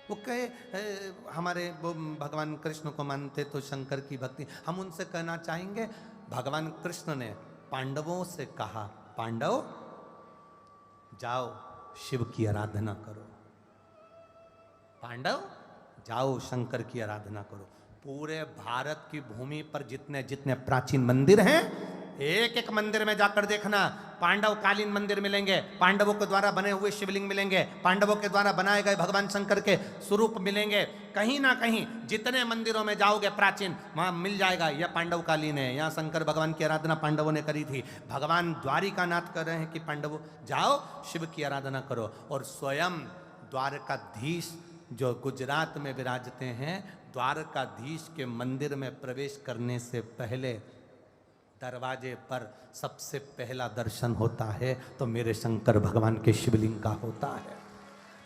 वो कहे हमारे वो भगवान कृष्ण को मानते तो शंकर की भक्ति। हम उनसे कहना चाहेंगे, भगवान कृष्ण ने पांडवों से कहा, पांडव जाओ शिव की आराधना करो, पांडव जाओ शंकर की आराधना करो। पूरे भारत की भूमि पर जितने जितने प्राचीन मंदिर हैं, एक एक मंदिर में जाकर देखना, पांडव कालीन मंदिर मिलेंगे, पांडवों के द्वारा बने हुए शिवलिंग मिलेंगे, पांडवों के द्वारा बनाए गए भगवान शंकर के स्वरूप मिलेंगे। कहीं ना कहीं जितने मंदिरों में जाओगे प्राचीन, वहां मिल जाएगा यह पांडव कालीन है, यहाँ शंकर भगवान की आराधना पांडवों ने करी थी। भगवान द्वारिकानाथ कर रहे हैं कि पांडवों जाओ शिव की आराधना करो। और स्वयं द्वारकाधीश जो गुजरात में विराजते हैं, द्वारकाधीश के मंदिर में प्रवेश करने से पहले दरवाजे पर सबसे पहला दर्शन होता है तो मेरे शंकर भगवान के शिवलिंग का होता है।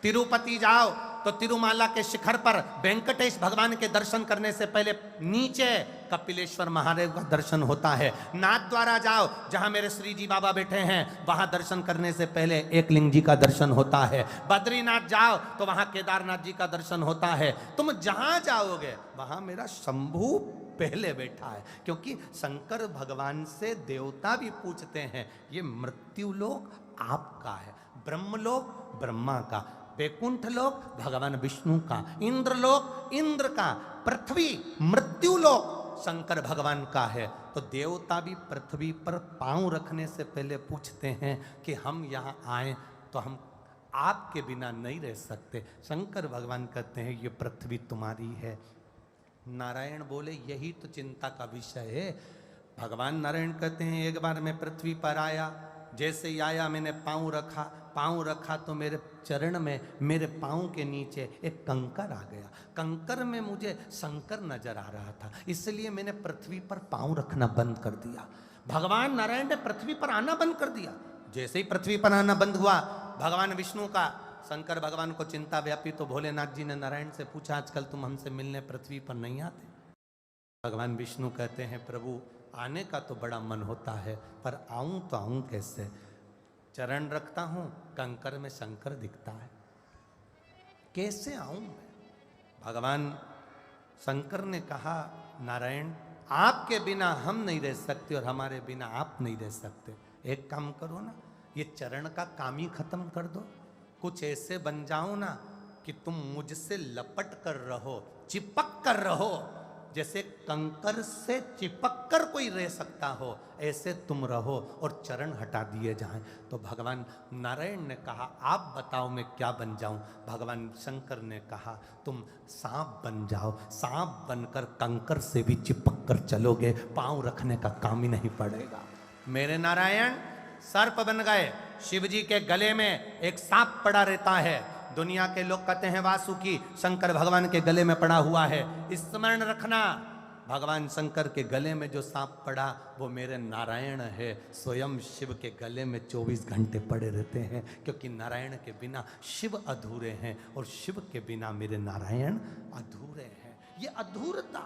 तिरुपति जाओ तो तिरुमाला के शिखर पर वेंकटेश भगवान के दर्शन करने से पहले नीचे कपिलेश्वर महादेव का दर्शन होता है। नाथ द्वारा जाओ जहां मेरे श्री जी बाबा बैठे हैं, वहां दर्शन करने से पहले एकलिंग जी का दर्शन होता है। बद्रीनाथ जाओ तो वहां केदारनाथ जी का दर्शन होता है। तुम जहां जाओगे वहां मेरा शंभू पहले बैठा है, क्योंकि शंकर भगवान से देवता भी पूछते हैं, ये मृत्यु लोक आपका है, ब्रह्मलोक ब्रह्मा का, वैकुंठ लोक भगवान विष्णु का, इंद्रलोक इंद्र का, पृथ्वी मृत्यु लोक शंकर भगवान का है। तो देवता भी पृथ्वी पर पांव रखने से पहले पूछते हैं कि हम यहाँ आए तो हम आपके बिना नहीं रह सकते। शंकर भगवान कहते हैं ये पृथ्वी तुम्हारी है। नारायण बोले यही तो चिंता का विषय है। भगवान नारायण कहते हैं एक बार मैं पृथ्वी पर आया, जैसे ही आया मैंने पाँव रखा तो मेरे चरण में, मेरे पाँव के नीचे एक कंकर आ गया। कंकर में मुझे शंकर नजर आ रहा था, इसलिए मैंने पृथ्वी पर पाँव रखना बंद कर दिया। भगवान नारायण ने पृथ्वी पर आना बंद कर दिया। जैसे ही पृथ्वी पर आना बंद हुआ, भगवान विष्णु का, शंकर भगवान को चिंता व्यापी, तो भोलेनाथ जी ने नारायण से पूछा आजकल तुम हमसे मिलने पृथ्वी पर नहीं आते? भगवान विष्णु कहते हैं प्रभु आने का तो बड़ा मन होता है, पर आऊं तो आऊं कैसे? चरण रखता हूं, कंकर में शंकर दिखता है, कैसे आऊं मैं? भगवान शंकर ने कहा नारायण आपके बिना हम नहीं रह सकते और हमारे बिना आप नहीं रह सकते। एक काम करो ना, ये चरण का काम ही खत्म कर दो, कुछ ऐसे बन जाओ ना कि तुम मुझसे लपट कर रहो, चिपक कर रहो, जैसे कंकर से चिपक कर कोई रह सकता हो, ऐसे तुम रहो और चरण हटा दिए जाएं। तो भगवान नारायण ने कहा आप बताओ मैं क्या बन जाऊं? भगवान शंकर ने कहा तुम सांप बन जाओ, सांप बनकर कंकर से भी चिपक कर चलोगे, पांव रखने का काम ही नहीं पड़ेगा। मेरे नारायण सर्प बन गए, शिव जी के गले में एक सांप पड़ा रहता है। दुनिया के लोग कहते हैं वासुकी, शंकर भगवान के गले में पड़ा हुआ है। स्मरण रखना भगवान शंकर के गले में जो सांप पड़ा वो मेरे नारायण है। स्वयं शिव के गले में 24 घंटे पड़े रहते हैं, क्योंकि नारायण के बिना शिव अधूरे हैं और शिव के बिना मेरे नारायण अधूरे हैं। ये अधूरता